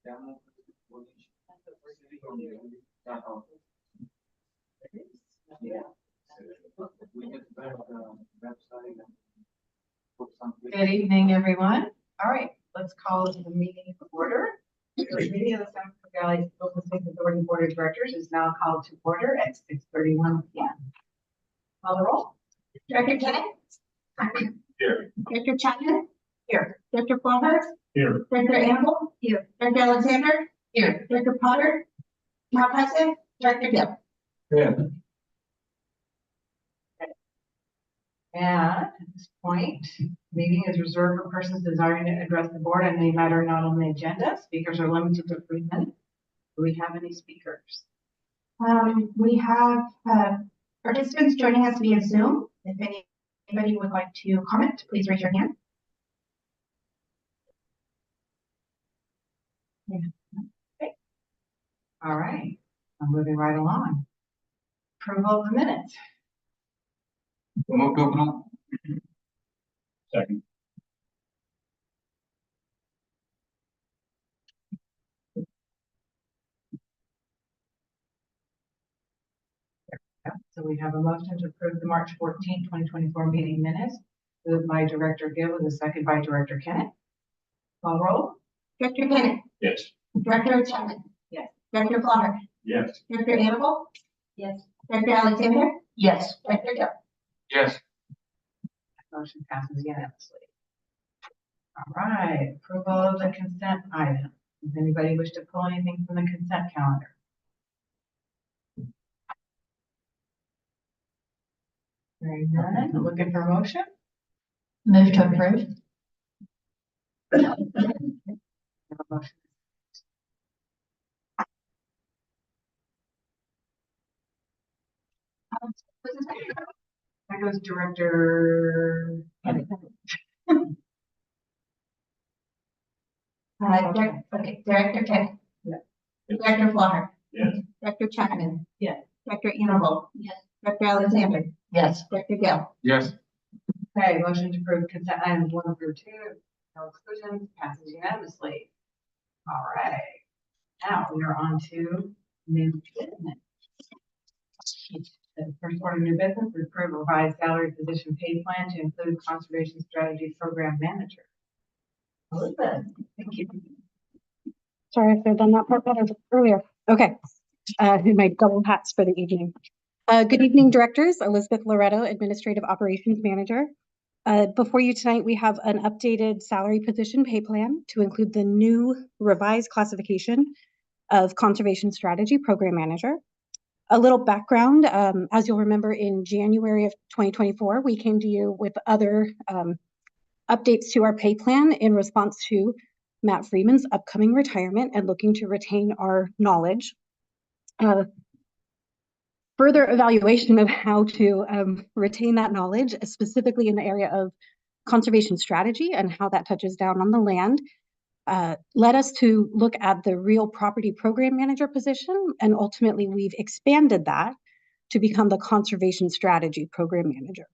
Good evening, everyone. All right, let's call the meeting to order. The meeting of the San Francisco Valley Open Space Authority Board of Directors is now called to order at 6:31 p.m. Call the roll. Director Kenneth? Here. Director Chapman? Here. Director Flowers? Here. Director Annable? Here. Director Alexander? Here. Director Potter? Not present? Director Gill? Yeah. And at this point, meeting is reserved for persons desiring to address the board on any matter not on the agenda. Speakers are limited to 3 minutes. Do we have any speakers? We have participants joining us via Zoom. If anybody would like to comment, please raise your hand. Okay. All right, I'm moving right along. Approval of the minutes. Move to approve. Second. So we have a motion to approve the March 14, 2024 meeting minutes, moved by Director Gill with a second by Director Kenneth. Call roll. Director Kenneth? Yes. Director Chapman? Yes. Director Flowers? Yes. Director Annable? Yes. Director Alexander? Yes. Director Gill? Yes. Motion passes unanimously. All right, approval of the consent item. Does anybody wish to pull anything from the consent calendar? Hearing none, looking for a motion? Move to approve. We have a motion. That goes Director. Director Kenneth? Yeah. Director Flowers? Yes. Director Chapman? Yes. Director Annable? Yes. Director Alexander? Yes. Director Gill? Yes. Okay, motion to approve consent items 1 through 2, no exclusions, passes unanimously. All right, now we are on to new business. The first order of new business is approve revised salary position pay plan to include conservation strategy program manager. Elizabeth, thank you. Sorry if I've done that part better earlier. Okay, in my double hats for the evening. Good evening, directors. Elizabeth Loretto, Administrative Operations Manager. Before you tonight, we have an updated salary position pay plan to include the new revised classification of Conservation Strategy Program Manager. A little background, as you'll remember in January of 2024, we came to you with other updates to our pay plan in response to Matt Freeman's upcoming retirement and looking to retain our knowledge. Further evaluation of how to retain that knowledge, specifically in the area of conservation strategy and how that touches down on the land, led us to look at the real property program manager position, and ultimately we've expanded that to become the conservation strategy program manager.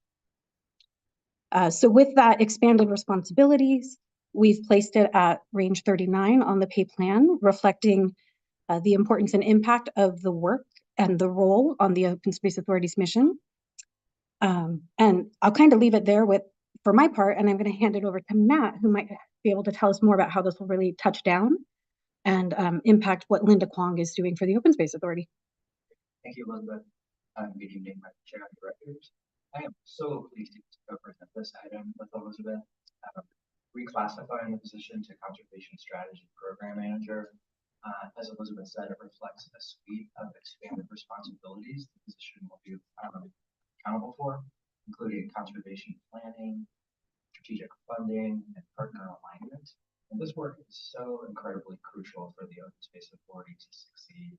So with that expanded responsibilities, we've placed it at range 39 on the pay plan, reflecting the importance and impact of the work and the role on the Open Space Authority's mission. And I'll kind of leave it there for my part, and I'm going to hand it over to Matt, who might be able to tell us more about how this will really touch down and impact what Linda Kwong is doing for the Open Space Authority. Thank you, Elizabeth. Good evening, my chair and directors. I am so pleased to present this item with Elizabeth. Reclassifying the position to Conservation Strategy Program Manager. As Elizabeth said, it reflects a suite of expanded responsibilities the position will be accountable for, including conservation planning, strategic funding, and partner alignment. And this work is so incredibly crucial for the Open Space Authority to succeed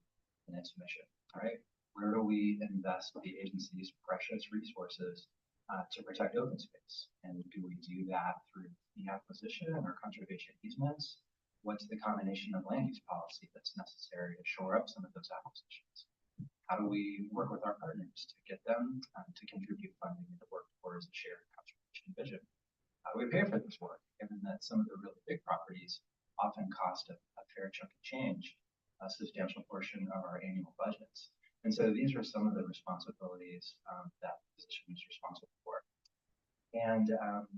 in its mission. All right, where do we invest the agency's precious resources to protect open space? And do we do that through the acquisition or conservation easements? What's the combination of land use policy that's necessary to shore up some of those acquisitions? How do we work with our partners to get them to contribute funding to work towards a shared conservation vision? How do we pay for this work, given that some of the really big properties often cost a fair chunk of change, a substantial portion of our annual budgets. And so these are some of the responsibilities that the position is responsible for. And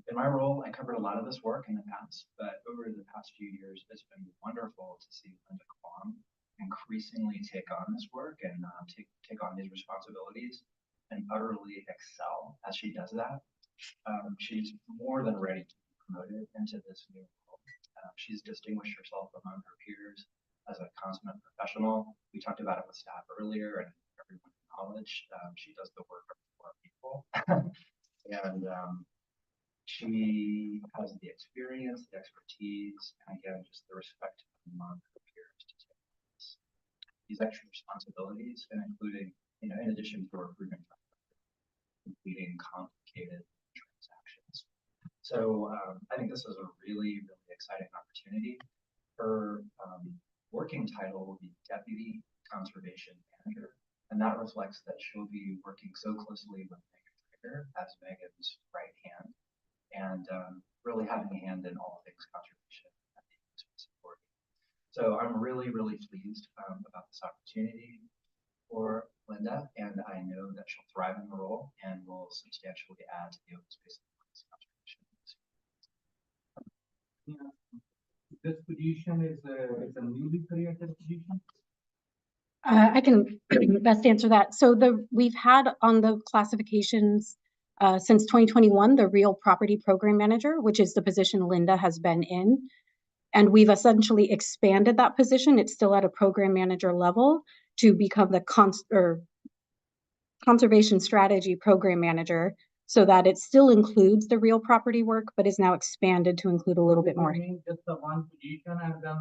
in my role, I covered a lot of this work in the past, but over the past few years, it's been wonderful to see Linda Kwong increasingly take on this work and take on these responsibilities and utterly excel as she does that. She's more than ready to be promoted into this new role. She's distinguished herself among her peers as a consummate professional. We talked about it with staff earlier, and everyone acknowledged she does the work of four people. And she has the experience, the expertise, and again, just the respect among her peers to take these extra responsibilities, and including, in addition to her proven track record, completing complicated transactions. So I think this is a really, really exciting opportunity. Her working title will be Deputy Conservation Manager, and that reflects that she'll be working so closely with Megan Traeger as Megan's right hand, and really having a hand in all things conservation at the Open Space Authority. So I'm really, really pleased about this opportunity for Linda, and I know that she'll thrive in the role and will substantially add to the Open Space Authority's conservation. Yeah. This position is a newly created position? I can best answer that. So we've had on the classifications since 2021, the Real Property Program Manager, which is the position Linda has been in. And we've essentially expanded that position. It's still at a program manager level to become the Conservation Strategy Program Manager, so that it still includes the real property work, but is now expanded to include a little bit more. Just the one position, and then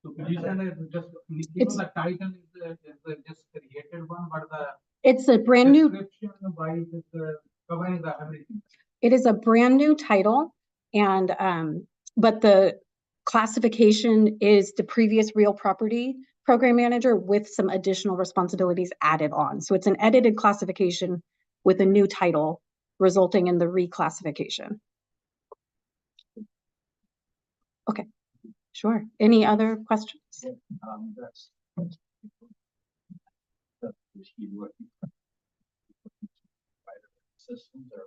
the position is just, the title is just created one, but the It's a brand new, description wise is covering the everything. it is a brand new title, and but the classification is the previous Real Property Program Manager with some additional responsibilities added on. So it's an edited classification with a new title, resulting in the reclassification. Okay, sure. Any other questions? That's is he working systems or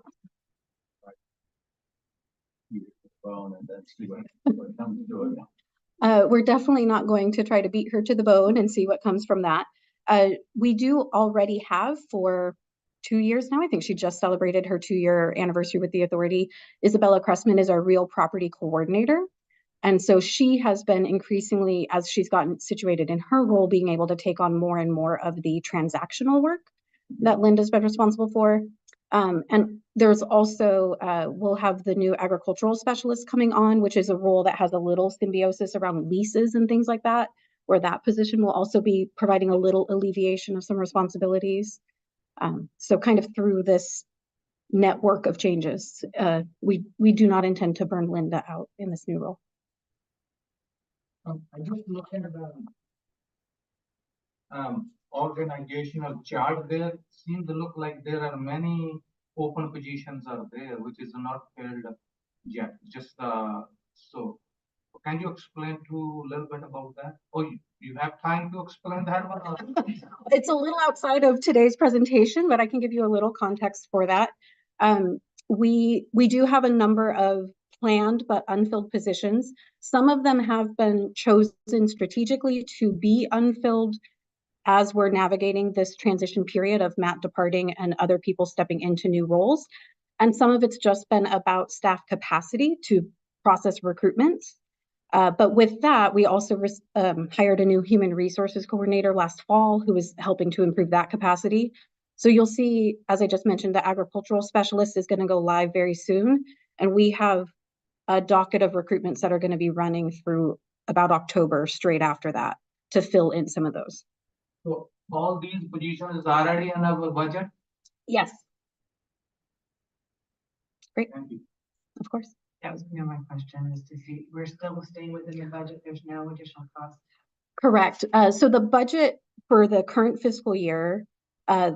phone and then see what comes to it. We're definitely not going to try to beat her to the bone and see what comes from that. We do already have for 2 years now. I think she just celebrated her 2-year anniversary with the authority. Isabella Cressman is our real property coordinator. And so she has been increasingly, as she's gotten situated in her role, being able to take on more and more of the transactional work that Linda's been responsible for. And there's also, we'll have the new agricultural specialist coming on, which is a role that has a little symbiosis around leases and things like that, where that position will also be providing a little alleviation of some responsibilities. So kind of through this network of changes, we do not intend to burn Linda out in this new role. I just looked at the organizational chart there. Seems to look like there are many open positions are there, which is not filled yet. Just so can you explain a little bit about that? Or you have time to explain that one? It's a little outside of today's presentation, but I can give you a little context for that. We do have a number of planned but unfilled positions. Some of them have been chosen strategically to be unfilled as we're navigating this transition period of Matt departing and other people stepping into new roles. And some of it's just been about staff capacity to process recruitments. But with that, we also hired a new human resources coordinator last fall who is helping to improve that capacity. So you'll see, as I just mentioned, the agricultural specialist is going to go live very soon. And we have a docket of recruitments that are going to be running through about October straight after that to fill in some of those. So all these positions are already in our budget? Yes. Great. Thank you. Of course. That was my question, is to see, we're still staying within the budget, there's no additional cost. Correct. So the budget for the current fiscal year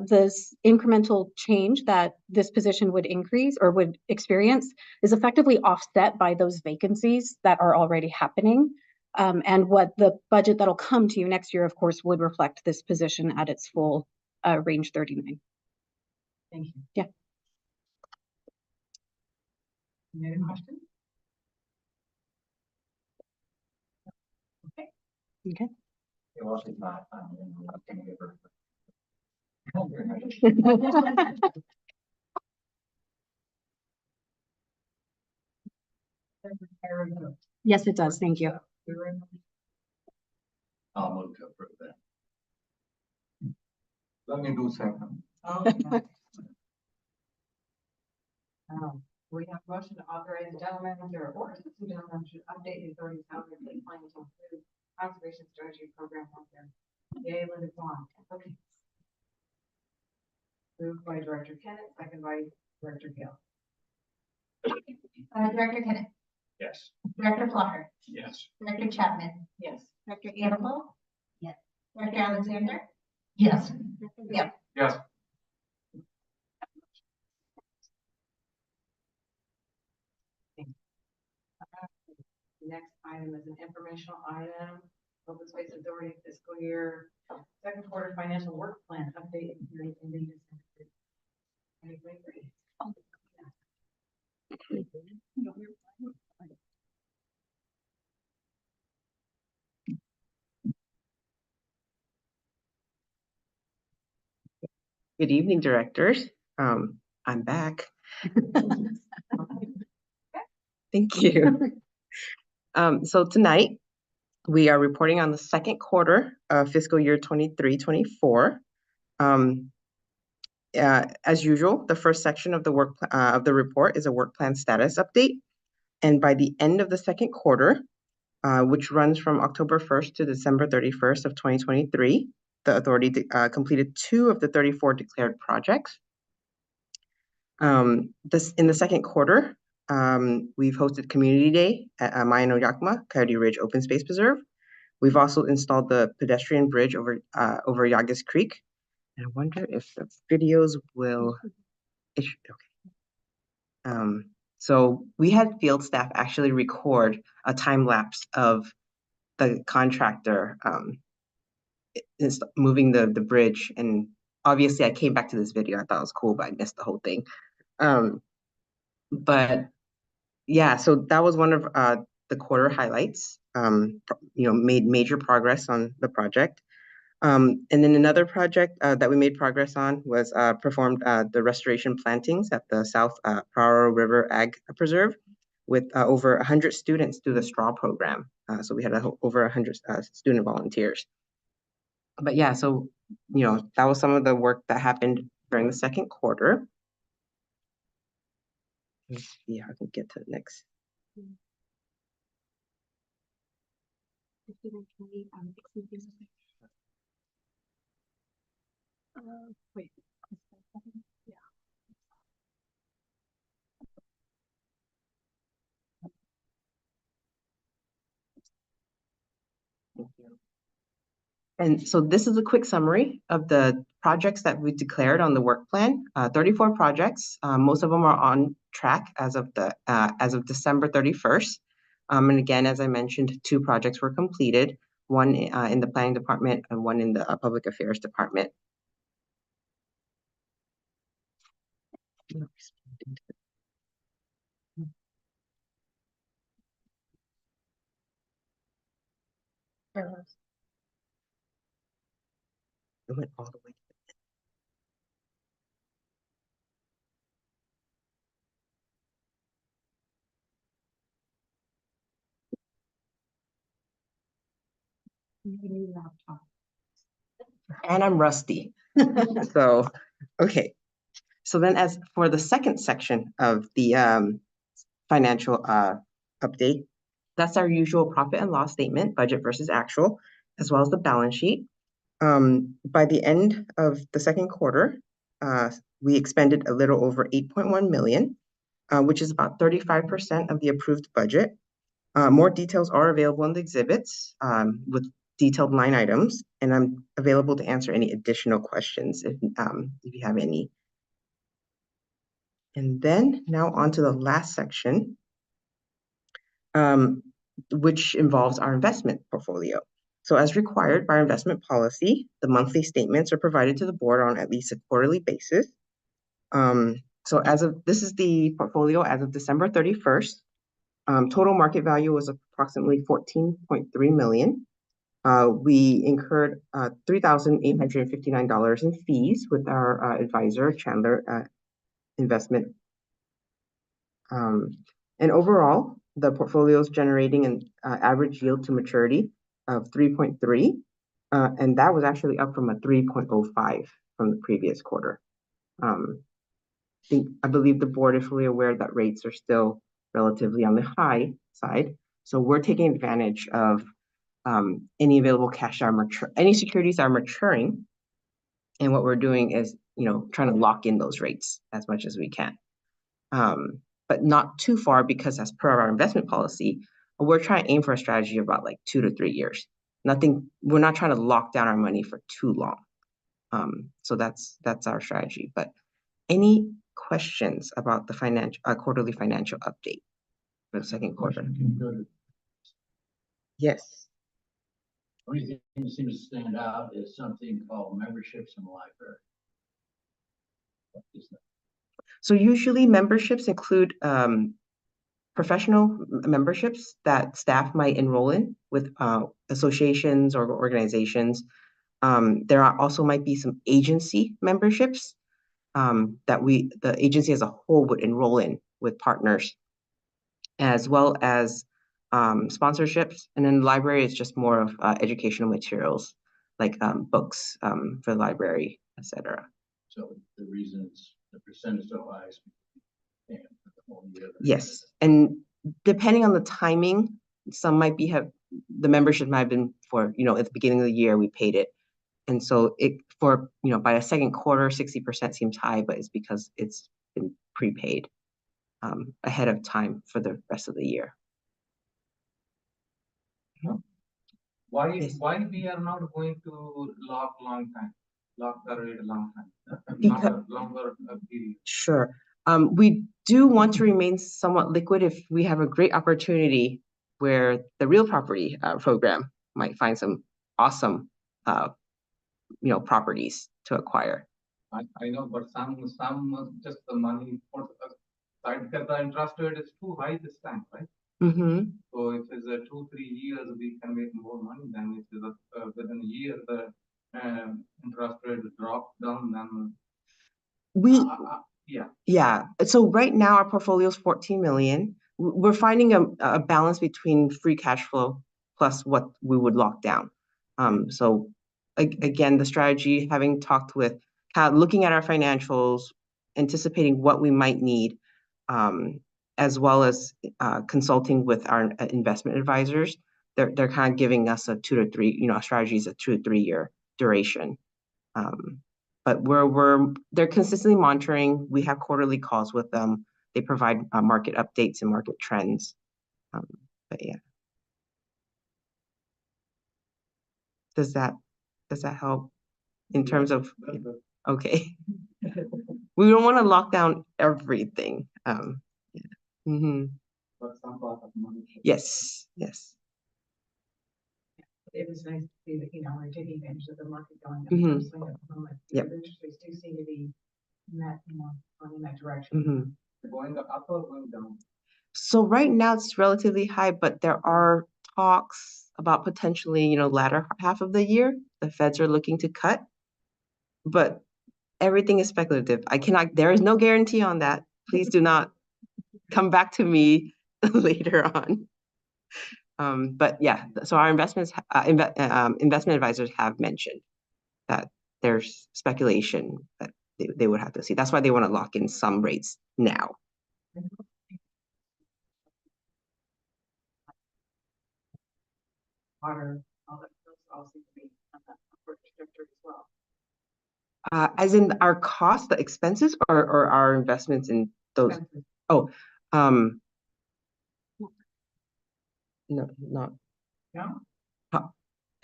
This incremental change that this position would increase or would experience is effectively offset by those vacancies that are already happening. And what the budget that'll come to you next year, of course, would reflect this position at its full range 39. Thank you. Yeah. Any other questions? Okay. Okay. It was not, I'm gonna give her. Yes, it does. Thank you. I'll move to approve that. Let me do second. We have a motion to authorize the general manager or assistant general manager to update the authority's salary plan to include conservation strategy program out there. Yay, Linda Swan. Okay. Moved by Director Kennett, second by Director Gill. Director Kenneth, Yes. Director Flucker, Yes. Director Chapman, Yes. Director Annabelle. Yes. Director Alexander. Yes. Director Gill. Yes. The next item is an informational item, Open Space Authority fiscal year second quarter financial work plan update and hearing ending December 2023. Good evening, directors. I'm back. Thank you. So tonight, we are reporting on the second quarter of fiscal year 23-24. As usual, the first section of the report is a work plan status update. And by the end of the second quarter, which runs from October 1st to December 31st of 2023, the authority completed 2 of the 34 declared projects. In the second quarter, we've hosted Community Day at Mayan Yakima, Coyote Ridge Open Space Preserve. We've also installed the pedestrian bridge over Yagas Creek. And I wonder if the videos will. Okay. So we had field staff actually record a time lapse of the contractor moving the bridge, and obviously I came back to this video. I thought it was cool, but I missed the whole thing. But yeah, so that was one of the quarter highlights. Made major progress on the project. And then another project that we made progress on was performed the restoration plantings at the South Pajaro River Ag Preserve with over 100 students through the STRAW program. So we had over 100 student volunteers. But yeah, so, that was some of the work that happened during the second quarter. Let's see how I can get to the next. Wait. Yeah. Thank you. And so this is a quick summary of the projects that we declared on the work plan. 34 projects. Most of them are on track as of December 31st. And again, as I mentioned, 2 projects were completed, one in the planning department and one in the public affairs department. It went all the way. And I'm rusty. So, okay. So then as for the second section of the financial update, that's our usual profit and loss statement, budget versus actual, as well as the balance sheet. By the end of the second quarter, we expended a little over 8.1 million, which is about 35% of the approved budget. More details are available in the exhibits with detailed line items, and I'm available to answer any additional questions if you have any. And then now on to the last section, which involves our investment portfolio. So as required by our investment policy, the monthly statements are provided to the board on at least a quarterly basis. So this is the portfolio as of December 31st. Total market value was approximately 14.3 million. We incurred $3,859 in fees with our advisor, Chandler Investment. And overall, the portfolio is generating an average yield to maturity of 3.3, and that was actually up from a 3.05 from the previous quarter. I believe the board is fully aware that rates are still relatively on the high side, so we're taking advantage of any available cash that are any securities that are maturing, and what we're doing is, trying to lock in those rates as much as we can. But not too far, because as per our investment policy, we're trying to aim for a strategy of about like 2 to 3 years. We're not trying to lock down our money for too long. So that's our strategy. But any questions about the quarterly financial update for the second quarter? Yes. Only thing that seems to stand out is something called memberships in the library. What is that? So usually memberships include professional memberships that staff might enroll in with associations or organizations. There also might be some agency memberships that the agency as a whole would enroll in with partners, as well as sponsorships. And then the library is just more of educational materials, like books for the library, etc. So the reason the percent is so high is because the whole year. Yes, and depending on the timing, some might the membership might have been for, at the beginning of the year we paid it. And so by the second quarter, 60% seems high, but it's because it's been prepaid ahead of time for the rest of the year. Why Yes. we are not going to lock the rate a long time, Because- not a longer period? Sure. We do want to remain somewhat liquid if we have a great opportunity where the real property program might find some awesome, properties to acquire. I know, but some just the money for because the interest rate is too high this time, right? Mm-hmm. So if it's a 2-3 years, we can make more money than if it's within a year the interest rate drops down. Then Yeah. So right now our portfolio is 14 million. We're finding a balance between free cash flow plus what we would lock down. So again, the strategy, having talked with, looking at our financials, anticipating what we might need, as well as consulting with our investment advisors, they're kind of giving us a 2 to 3, strategies a 2 to 3 year duration. But they're consistently monitoring. We have quarterly calls with them. They provide market updates and market trends. But yeah. Does that help in terms of, okay. We don't want to lock down everything. Yeah. Mm-hmm. but some part of money. Yes. It was nice to see that, we're taking advantage of the market going up. Mhm. Swing at the moment. Yep. The interest rates do seem to be in that, going in that direction. Mm-hmm. Going up or going down? So right now it's relatively high, but there are talks about potentially, latter half of the year, the feds are looking to cut, but everything is speculative. There is no guarantee on that. Please do not come back to me later on. But yeah, so our investment advisors have mentioned that there's speculation that they would have to see. That's why they want to lock in some rates now. Water, all that, those all seem to be on that upward trajectory as well. As in our cost, the expenses, or our investments in those? Expenses. Oh, no, not. No?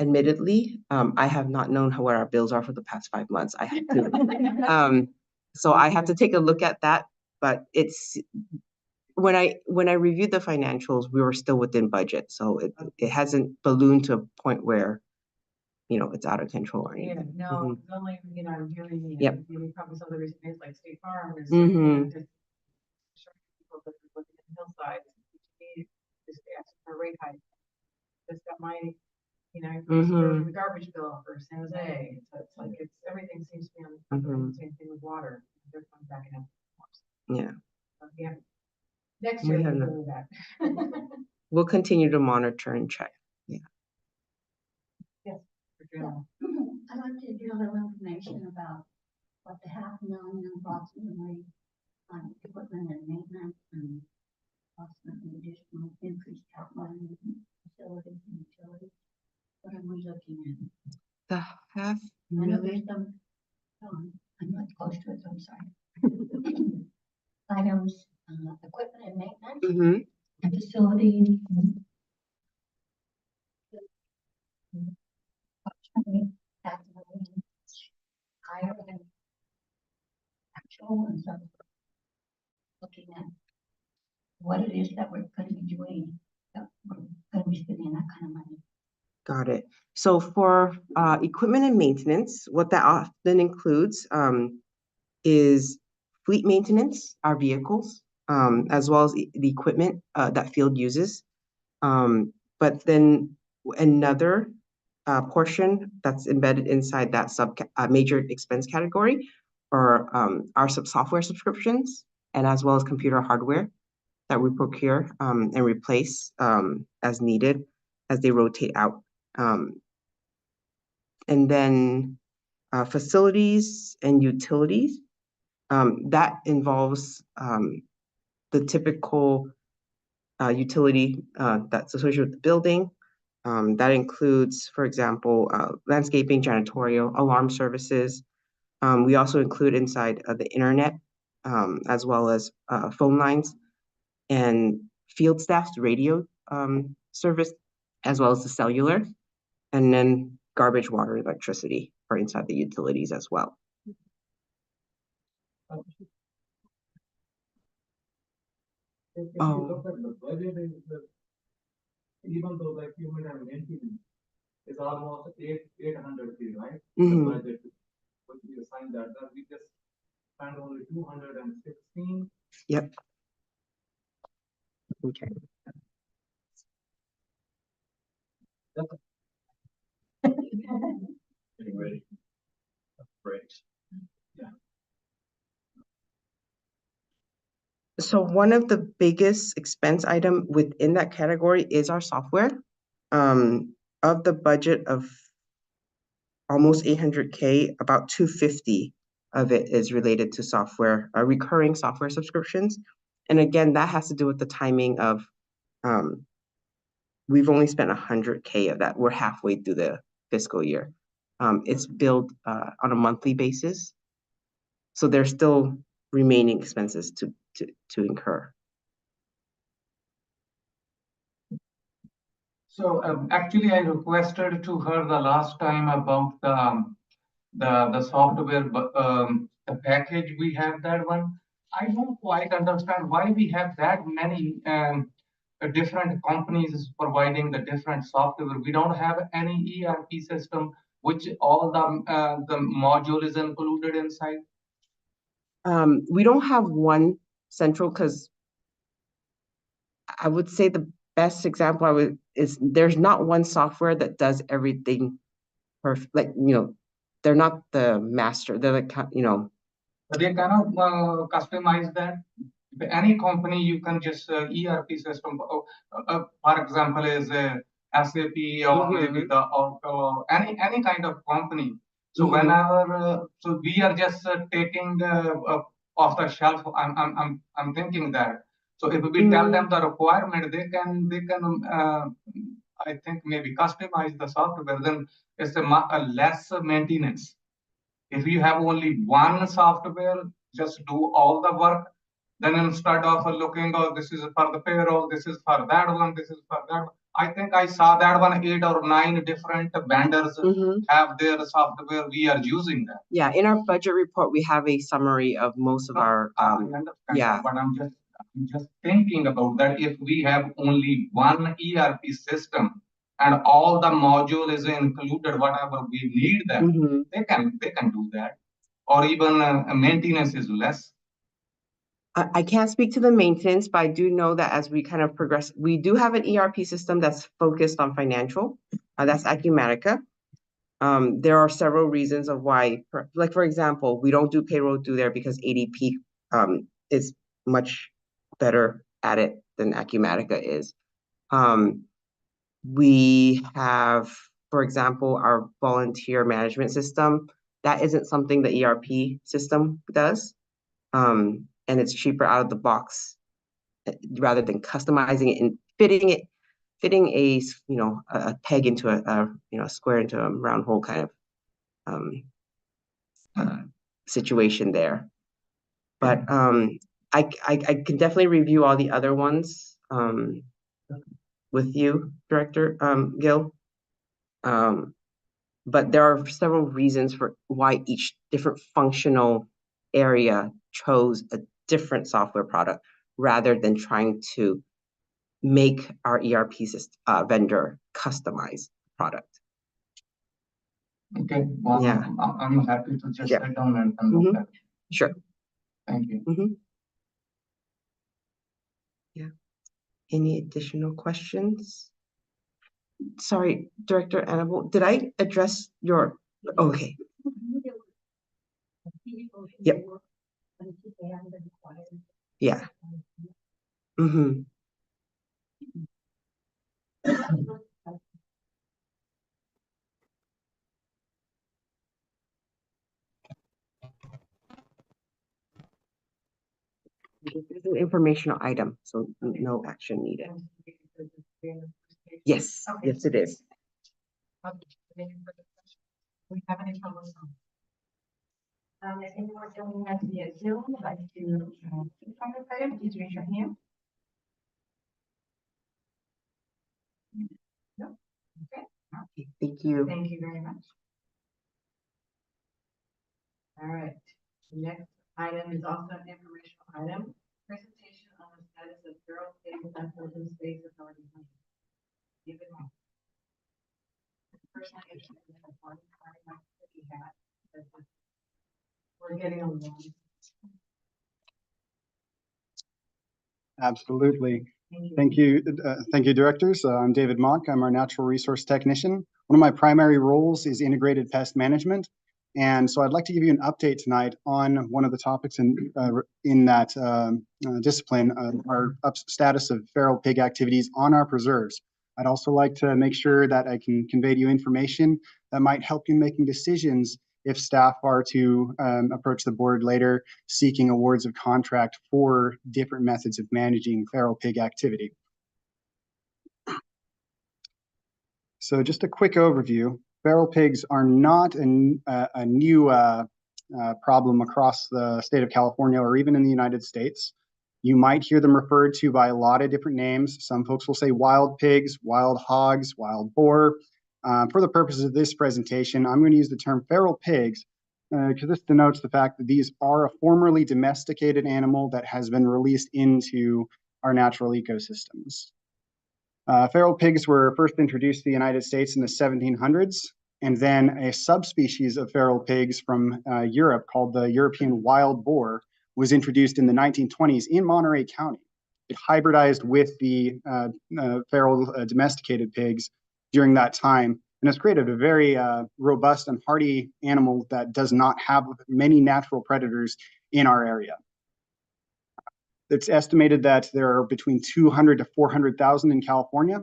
admittedly, I have not known what our bills are for the past 5 months. I have to, so I have to take a look at that, but it's, when I reviewed the financials, we were still within budget, so it hasn't ballooned to a point where, it's out of control or Yeah, anything. no, it's only, I'm hearing, Yep. probably some of the recent things like State Farm is. Mhm. Just showing people that are living in the hillsides, just asking for a rate hike. Just got my, increase for the garbage bill for San Jose, so it's like, everything seems to be on, the same thing with water. They're coming back in. Yeah, So, yeah. Next We year, have we'll do that. we'll continue to monitor and check. Patricia. I'd like to get a little information about what the $500,000 approximately on equipment and maintenance and approximately additional increased outline facilities and utilities. What are we looking at? The half I know million. there's some, I'm not close to it, so I'm sorry. Items, equipment and maintenance Mhm. and facilities. Higher than actual, and so looking at what it is that we're going to be doing, that we're going to be spending that kind of money. Got it. So for equipment and maintenance, what that often includes is fleet maintenance, our vehicles, as well as the equipment that field uses. But then another portion that's embedded inside that major expense category are our software subscriptions, and as well as computer hardware that we procure and replace as needed as they rotate out. And then facilities and utilities, that involves the typical utility that's associated with the building. That includes, for example, landscaping, janitorial, alarm services. We also include inside the internet, as well as phone lines and field staff's radio service, as well as the cellular, and then garbage, water, electricity are inside the utilities as well. If Oh. you look at the budget, even though the equipment and maintenance is almost 800K, right? Mhm. The budget, but we assigned that we just spent only 216. Yep. Okay. Getting ready. Breaks. So one of the biggest expense item within that category is our software. Of the budget of almost 800K, about 250 of it is related to software, recurring software subscriptions. And again, that has to do with the timing of, we've only spent 100K of that. We're halfway through the fiscal year. It's billed on a monthly basis. So there's still remaining expenses to incur. So actually, I requested to her the last time about the software, the package. We have that one. I don't quite understand why we have that many different companies providing the different software. We don't have any ERP system which all the module is included inside. We don't have one central, because I would say the best example is there's not one software that does everything perfect. Like, they're not the master. They're like, But they cannot customize that. Any company, you can just ERP system. For example, is SAP or maybe the Oracle, any kind of company. So whenever, so we are just taking off the shelf. I'm thinking that. So if we tell them the requirement, they can I think maybe customize the software. Then it's a less maintenance. If you have only one software, just do all the work. Then instead of looking, oh, this is for the payroll, this is for that one, this is for that one. I think I saw that one, 8 or 9 different vendors Mhm. have their software. We are using that. Yeah, in our budget report, we have a summary of most of our, I understand yeah. that, but I'm just thinking about that. If we have only one ERP system and all the module is included, whatever we need them, Mhm. they can do that. Or even maintenance is less. I can't speak to the maintenance, but I do know that as we kind of progress, we do have an ERP system that's focused on financial. That's Acumatica. There are several reasons of why, like for example, we don't do payroll through there because ADP is much better at it than Acumatica is. We have, for example, our volunteer management system. That isn't something the ERP system does. And it's cheaper out of the box rather than customizing it and fitting a a peg into a square into a round hole kind of situation there. But I can definitely review all the other ones with you, Director Gill. But there are several reasons for why each different functional area chose a different software product rather than trying to make our ERP vendor customize product. Okay, well, Yeah. I'm happy to just Yeah. sit down and look at it. Sure. Thank you. Yeah. Any additional questions? Sorry, Director Annabelle, did I address your, okay, Yep. Yeah. Mm-hmm. This is an informational item, so no action needed. Yes, Okay. yes, it is. We have any public comment? If anyone joining us via Zoom would like to speak on this item, please raise your hand. No? Okay, Okay, thank you. thank you very much. All right, the next item is also an informational item, presentation on the status of Feral Pig and Open Space Authority. David Moss. Personally interested in the one part of my city hat, but we're getting along. Absolutely. Thank you. Thank you, directors. I'm David Mock. I'm our natural resource technician. One of my primary roles is integrated pest management. And so I'd like to give you an update tonight on one of the topics in that discipline, our status of feral pig activities on our preserves. I'd also like to make sure that I can convey to you information that might help you making decisions if staff are to approach the board later seeking awards of contract for different methods of managing feral pig activity. So just a quick overview. Feral pigs are not a new problem across the state of California or even in the United States. You might hear them referred to by a lot of different names. Some folks will say wild pigs, wild hogs, wild boar. For the purposes of this presentation, I'm going to use the term feral pigs because this denotes the fact that these are a formerly domesticated animal that has been released into our natural ecosystems. Feral pigs were first introduced to the United States in the 1700s, and then a subspecies of feral pigs from Europe called the European wild boar was introduced in the 1920s in Monterey County. It hybridized with the feral domesticated pigs during that time, and has created a very robust and hardy animal that does not have many natural predators in our area. It's estimated that there are between 200 to 400,000 in California.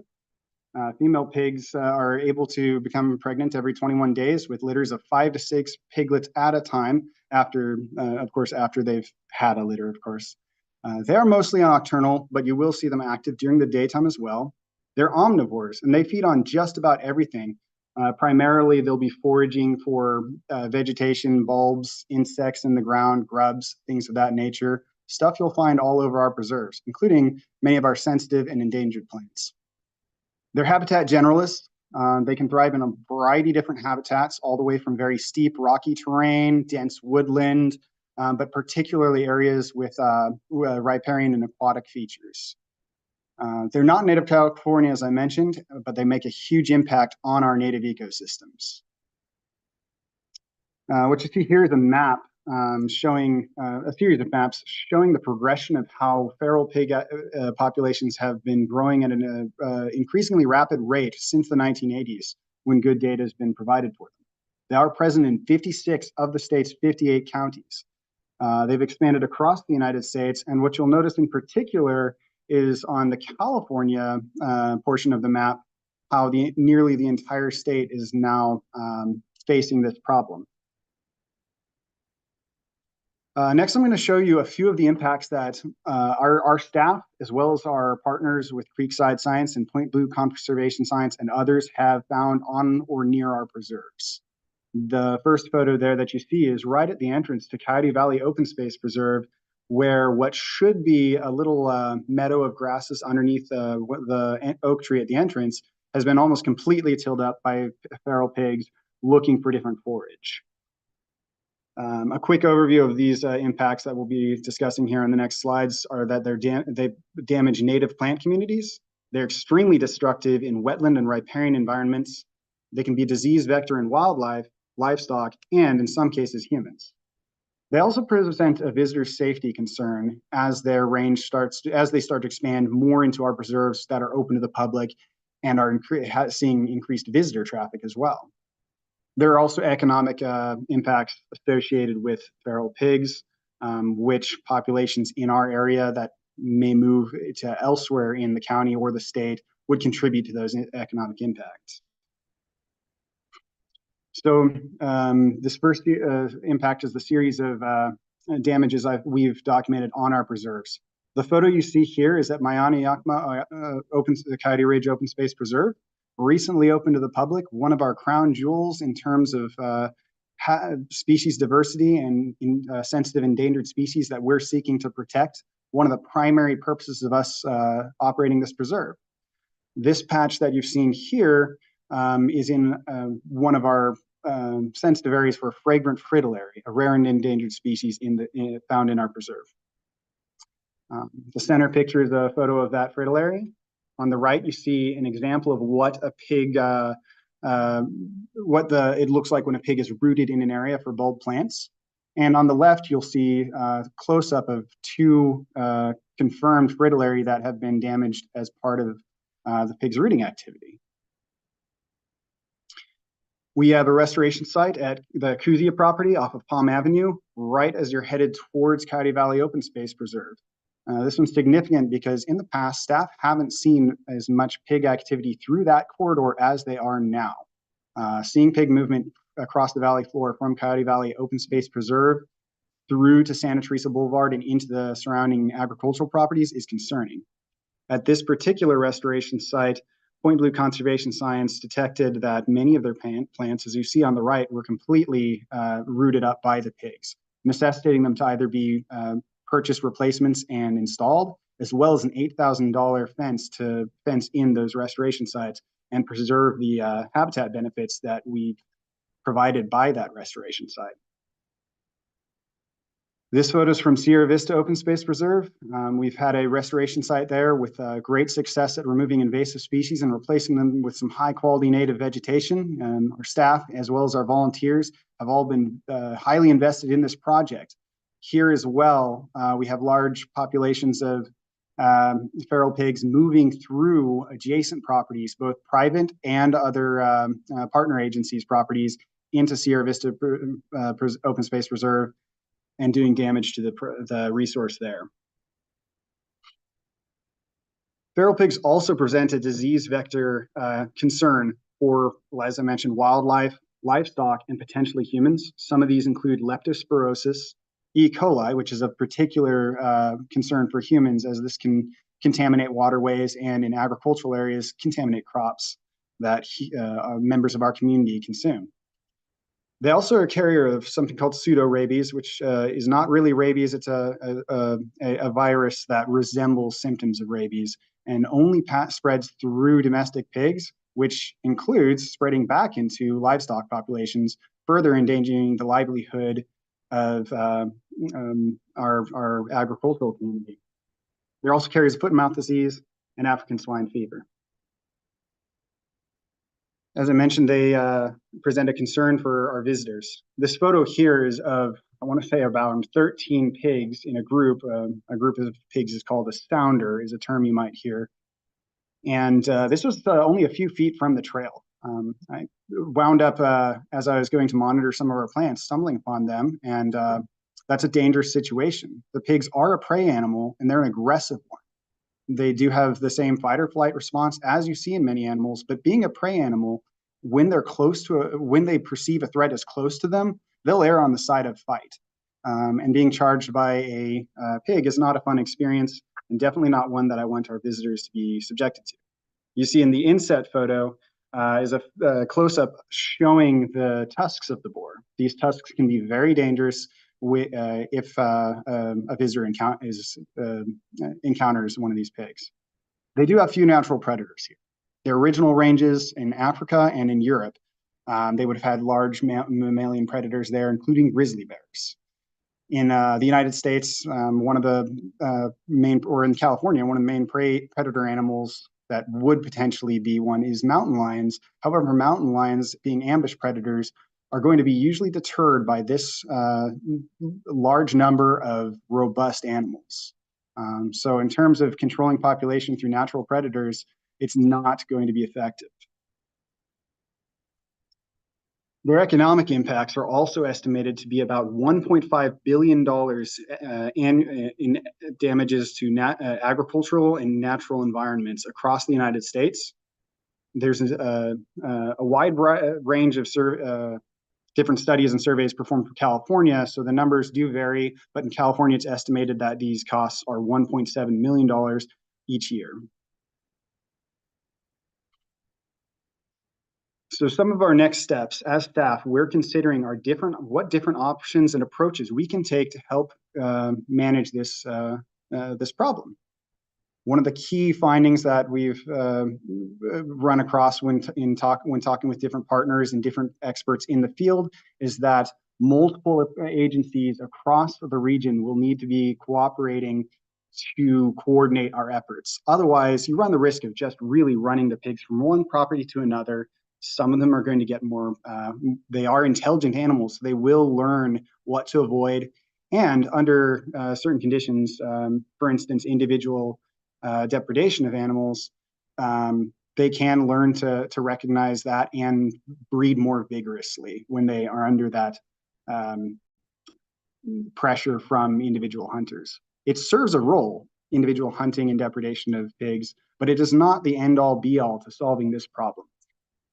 Female pigs are able to become pregnant every 21 days with litters of 5 to 6 piglets at a time after, of course, after they've had a litter, of course. They are mostly nocturnal, but you will see them active during the daytime as well. They're omnivores, and they feed on just about everything. Primarily, they'll be foraging for vegetation, bulbs, insects in the ground, grubs, things of that nature. Stuff you'll find all over our preserves, including many of our sensitive and endangered plants. They're habitat generalists. They can thrive in a variety of different habitats, all the way from very steep rocky terrain, dense woodland, but particularly areas with riparian and aquatic features. They're not native to California, as I mentioned, but they make a huge impact on our native ecosystems. What you see here is a map showing a series of maps showing the progression of how feral pig populations have been growing at an increasingly rapid rate since the 1980s, when good data has been provided for them. They are present in 56 of the state's 58 counties. They've expanded across the United States, and what you'll notice in particular is on the California portion of the map, how nearly the entire state is now facing this problem. Next, I'm going to show you a few of the impacts that our staff, as well as our partners with Creekside Science and Point Blue Conservation Science and others, have found on or near our preserves. The first photo there that you see is right at the entrance to Coyote Valley Open Space Preserve, where what should be a little meadow of grasses underneath the oak tree at the entrance has been almost completely tilled up by feral pigs looking for different forage. A quick overview of these impacts that we'll be discussing here on the next slides are that they damage native plant communities. They're extremely destructive in wetland and riparian environments. They can be a disease vector in wildlife, livestock, and in some cases humans. They also present a visitor safety concern as their range as they start to expand more into our preserves that are open to the public and are seeing increased visitor traffic as well. There are also economic impacts associated with feral pigs, which populations in our area that may move to elsewhere in the county or the state would contribute to those economic impacts. So this first impact is the series of damages we've documented on our preserves. The photo you see here is at Mayani Yakima the Coyote Ridge Open Space Preserve, recently opened to the public, one of our crown jewels in terms of species diversity and sensitive endangered species that we're seeking to protect. One of the primary purposes of us operating this preserve. This patch that you've seen here is in one of our sensitive areas for fragrant fritillary, a rare and endangered species found in our preserve. The center picture is a photo of that fritillary. On the right, you see an example of what a pig, it looks like when a pig is rooted in an area for bulb plants. And on the left, you'll see a close-up of two confirmed fritillary that have been damaged as part of the pig's rooting activity. We have a restoration site at the Kuzia property off of Palm Avenue, right as you're headed towards Coyote Valley Open Space Preserve. This one's significant because in the past, staff haven't seen as much pig activity through that corridor as they are now. Seeing pig movement across the valley floor from Coyote Valley Open Space Preserve through to Santa Teresa Boulevard and into the surrounding agricultural properties is concerning. At this particular restoration site, Point Blue Conservation Science detected that many of their plants, as you see on the right, were completely rooted up by the pigs, necessitating them to either be purchase replacements and installed, as well as an $8,000 fence to fence in those restoration sites and preserve the habitat benefits that we provided by that restoration site. This photo is from Sierra Vista Open Space Preserve. We've had a restoration site there with great success at removing invasive species and replacing them with some high quality native vegetation. Our staff, as well as our volunteers, have all been highly invested in this project. Here as well, we have large populations of feral pigs moving through adjacent properties, both private and other partner agencies' properties, into Sierra Vista Open Space Preserve and doing damage to the resource there. Feral pigs also present a disease vector concern for, as I mentioned, wildlife, livestock, and potentially humans. Some of these include leptospirosis, E. coli, which is of particular concern for humans, as this can contaminate waterways and in agricultural areas contaminate crops that members of our community consume. They also are a carrier of something called pseudorabies, which is not really rabies. It's a virus that resembles symptoms of rabies and only spreads through domestic pigs, which includes spreading back into livestock populations, further endangering the livelihood of our agricultural community. There also carries foot and mouth disease and African swine fever. As I mentioned, they present a concern for our visitors. This photo here is of, I want to say, about 13 pigs in a group. A group of pigs is called a sounder, is a term you might hear. And this was only a few feet from the trail. I wound up, as I was going to monitor some of our plants, stumbling upon them, and that's a dangerous situation. The pigs are a prey animal, and they're an aggressive one. They do have the same fight or flight response as you see in many animals, but being a prey animal, when they're close to when they perceive a threat as close to them, they'll err on the side of fight. And being charged by a pig is not a fun experience, and definitely not one that I want our visitors to be subjected to. You see in the inset photo is a close-up showing the tusks of the boar. These tusks can be very dangerous if a visitor encounters one of these pigs. They do have few natural predators here. Their original ranges in Africa and in Europe, they would have had large mammalian predators there, including grizzly bears. In the United States, one of the main, or in California, one of the main predator animals that would potentially be one is mountain lions. However, mountain lions, being ambush predators, are going to be usually deterred by this large number of robust animals. So in terms of controlling population through natural predators, it's not going to be effective. Their economic impacts are also estimated to be about $1.5 billion in damages to agricultural and natural environments across the United States. There's a wide range of different studies and surveys performed for California, so the numbers do vary, but in California, it's estimated that these costs are $1.7 million each year. So some of our next steps as staff, we're considering what different options and approaches we can take to help manage this problem. One of the key findings that we've run across when talking with different partners and different experts in the field is that multiple agencies across the region will need to be cooperating to coordinate our efforts. Otherwise, you run the risk of just really running the pigs from one property to another. Some of them are going to get more, they are intelligent animals, so they will learn what to avoid. And under certain conditions, for instance, individual depredation of animals, they can learn to recognize that and breed more vigorously when they are under that pressure from individual hunters. It serves a role, individual hunting and depredation of pigs, but it is not the end-all be-all to solving this problem.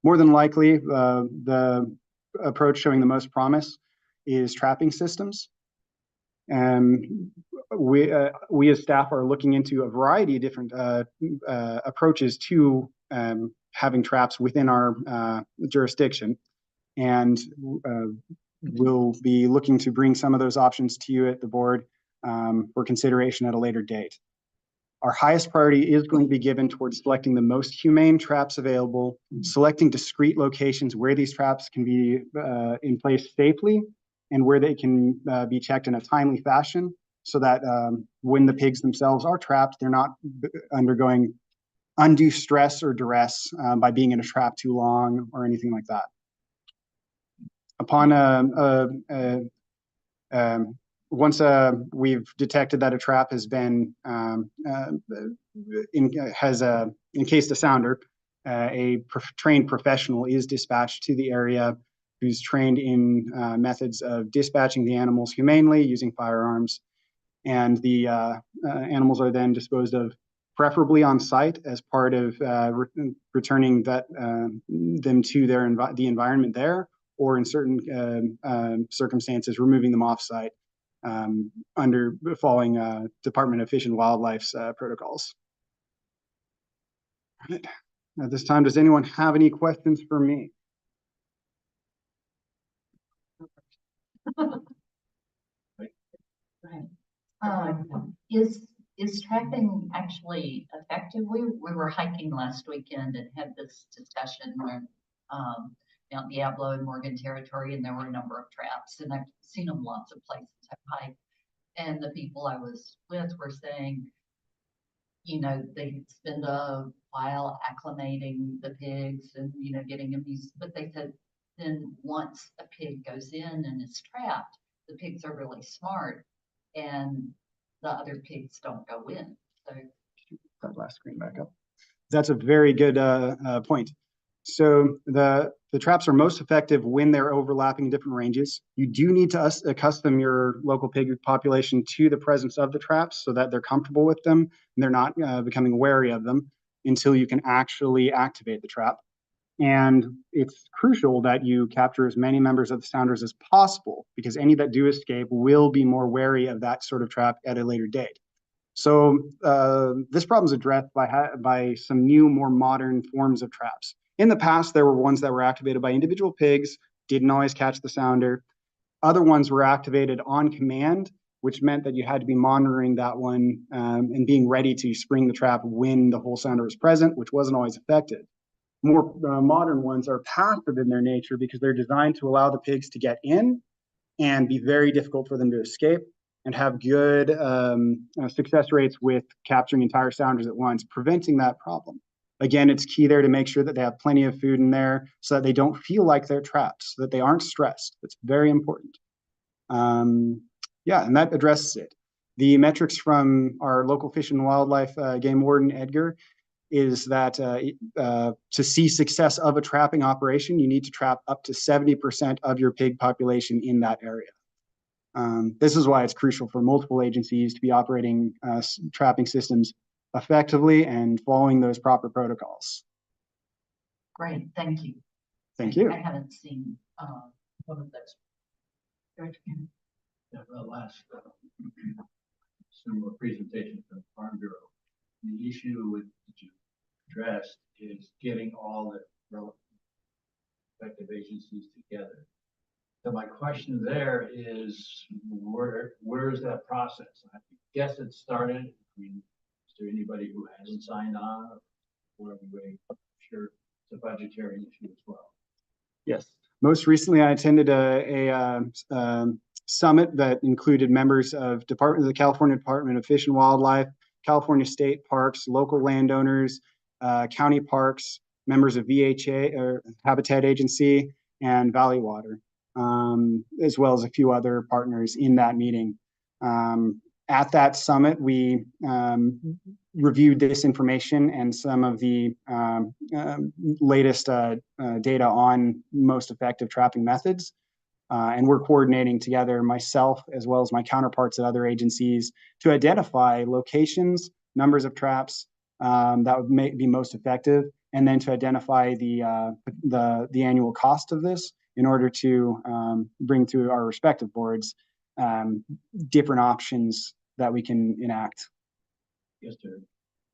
More than likely, the approach showing the most promise is trapping systems. We as staff are looking into a variety of different approaches to having traps within our jurisdiction, and we'll be looking to bring some of those options to you at the board for consideration at a later date. Our highest priority is going to be given towards selecting the most humane traps available, selecting discrete locations where these traps can be in place safely, and where they can be checked in a timely fashion, so that when the pigs themselves are trapped, they're not undergoing undue stress or duress by being in a trap too long or anything like that. Upon once we've detected that a trap has been encased a sounder, a trained professional is dispatched to the area who's trained in methods of dispatching the animals humanely using firearms, and the animals are then disposed of preferably on site as part of returning them to the environment there, or in certain circumstances removing them off site under following Department of Fish and Wildlife's protocols. All right. At this time, does anyone have any questions for me? Is Is trapping actually effective? We were hiking last weekend and had this discussion where, Mount Diablo and Morgan Territory, and there were a number of traps, and I've seen them lots of places I've hiked. And the people I was with were saying, you know, they spend a while acclimating the pigs and, you know, getting them used, but they said then once a pig goes in and is trapped, the pigs are really smart and the other pigs don't go in. So That last screen back up. That's a very good point. So the traps are most effective when they're overlapping different ranges. You do need to accustom your local pig population to the presence of the traps so that they're comfortable with them and they're not becoming wary of them until you can actually activate the trap. And it's crucial that you capture as many members of the Sounders as possible, because any that do escape will be more wary of that sort of trap at a later date. So this problem is addressed by some new, more modern forms of traps. In the past, there were ones that were activated by individual pigs, didn't always catch the sounder. Other ones were activated on command, which meant that you had to be monitoring that one and being ready to spring the trap when the whole sounder was present, which wasn't always effective. More modern ones are passive in their nature because they're designed to allow the pigs to get in and be very difficult for them to escape, and have good success rates with capturing entire sounders at once, preventing that problem. Again, it's key there to make sure that they have plenty of food in there so that they don't feel like they're trapped, so that they aren't stressed. It's very important. Yeah, and that addresses it. The metrics from our local Fish and Wildlife game warden, Edgar, is that to see success of a trapping operation, you need to trap up to 70% of your pig population in that area. This is why it's crucial for multiple agencies to be operating trapping systems effectively and following those proper protocols. great, thank you. Thank you. I haven't seen one of those. Yeah, the last similar presentation from the Farm Bureau. The issue that you addressed is getting all the relevant effective agencies together. So my question there is, where is that process? I guess it started. I mean, is there anybody who hasn't signed on? Or I'm sure it's a budgetary issue as well. Yes. Most recently, I attended a summit that included members of the California Department of Fish and Wildlife, California State Parks, local landowners, county parks, members of VHA or Habitat Agency, and Valley Water, as well as a few other partners in that meeting. At that summit, we reviewed this information and some of the latest data on most effective trapping methods. And we're coordinating together, myself as well as my counterparts at other agencies, to identify locations, numbers of traps that would be most effective, and then to identify the annual cost of this in order to bring to our respective boards different options that we can enact. Yes, they're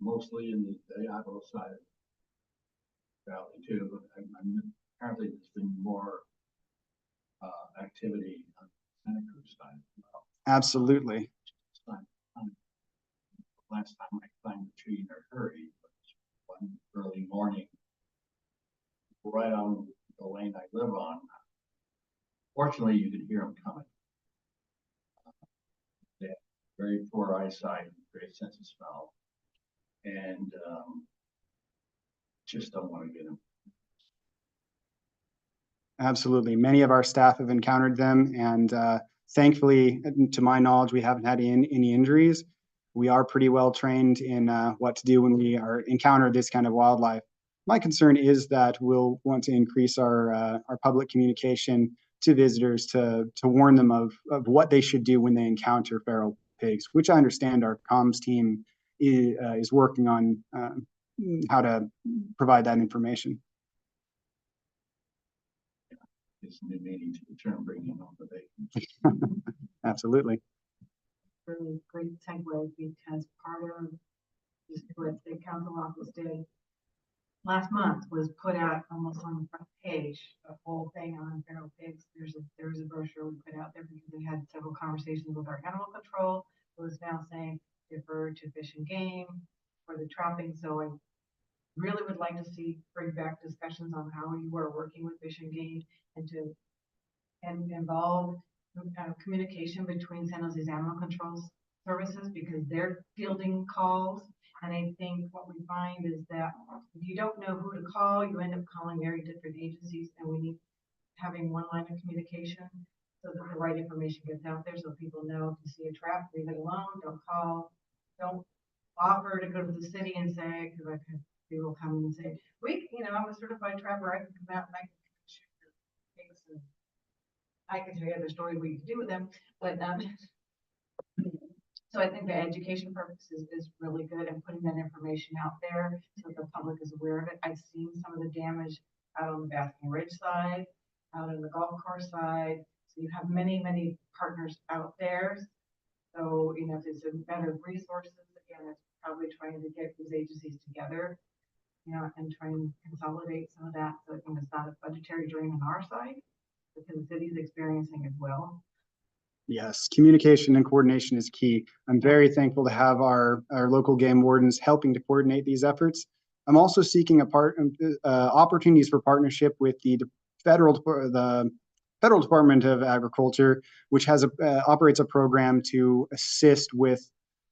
mostly in the Diablo side of the valley too. Apparently there's been more activity on the Santa Cruz side as well. Absolutely. Last time I climbed a tree in a hurry, one early morning, right on the lane I live on. Fortunately, you could hear them coming. They have very poor eyesight, great sense of smell, and just don't want to get them. Absolutely. Many of our staff have encountered them, and thankfully, to my knowledge, we haven't had any injuries. We are pretty well trained in what to do when we encounter this kind of wildlife. My concern is that we'll want to increase our public communication to visitors to warn them of what they should do when they encounter feral pigs, which I understand our comms team is working on how to provide that information. It's a new meeting to return bringing on the bacon. Absolutely. Really great segue, because part of what the council office did last month was put out almost on the front page, a whole thing on feral pigs. There's a brochure we put out there because we had several conversations with our animal control, who is now saying defer to Fish and Game for the trapping. So I really would like to see, bring back discussions on how you are working with Fish and Game and involve communication between San Jose's Animal Control Services because they're fielding calls. And I think what we find is that if you don't know who to call, you end up calling very different agencies, and we need having one line of communication so that the right information gets out there so people know if you see a trap, leave it alone, don't call, don't offer to go to the city and say, because I've had people come in and say, I'm a certified trapper, I can come out and I can shoot your pigs, and I can tell you other stories we can do with them, but so I think the education purpose is really good and putting that information out there so that the public is aware of it. I've seen some of the damage out on the Basking Ridge side, out on the golf course side. So you have many, many partners out there. So, if it's a better resources, again, it's probably trying to get these agencies together, and try and consolidate some of that. So I think it's not a budgetary drain on our side, because the city's experiencing as well. Yes, communication and coordination is key. I'm very thankful to have our local game wardens helping to coordinate these efforts. I'm also seeking opportunities for partnership with the federal Department of Agriculture, which operates a program to assist with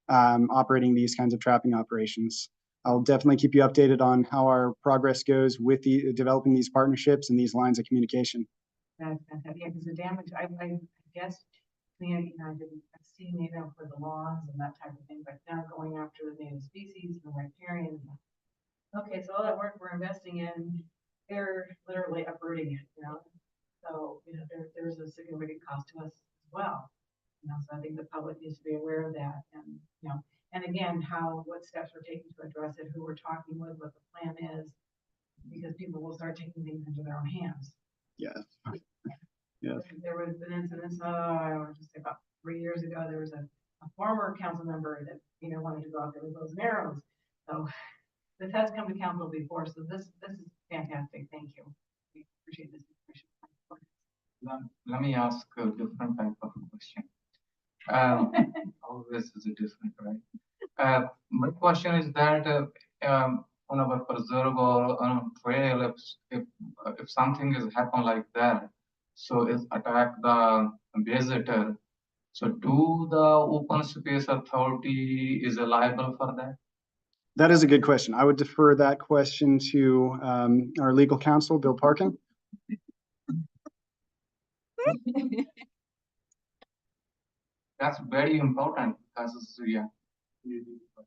operating these kinds of trapping operations. I'll definitely keep you updated on how our progress goes with developing these partnerships and these lines of communication. That's fantastic. Yeah, because the damage, I guess, I've seen, for the lawns and that type of thing, but now going after the native species and riparian. Okay, so all that work we're investing in, they're literally uprooting it, So, there's a significant cost to us as well. So I think the public needs to be aware of that and again, what steps we're taking to address it, who we're talking with, what the plan is, because people will start taking things into their own hands. Yeah. Yes. There was an incident, I want to say about 3 years ago, there was a former council member that, wanted to go out there with bows and arrows. So this has come to council before, so this is fantastic. Thank you. We appreciate this information. Let me ask a different type of question. Always is a different, right? My question is that on our preserve or on a trail, if something has happened like that, so it's attack the visitor. So do the open space authority is liable for that? That is a good question. I would defer that question to our legal counsel, Bill Parkin. That's very important because, yeah.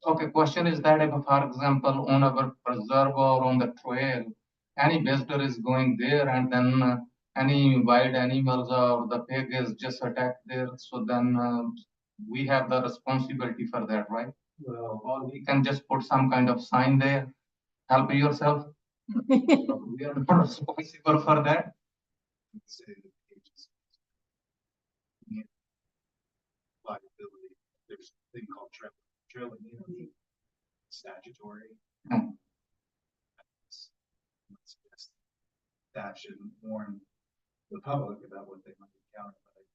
Okay, question is that if, for example, on our preserve or on the trail, any visitor is going there and then any wild animals or the pig is just attacked there, so then we have the responsibility for that, right? Well, Or we can just put some kind of sign there, help yourself. We are not responsible for that. Liability. There's a thing called trail immunity, statutory. That should warn the public about what they might encounter. But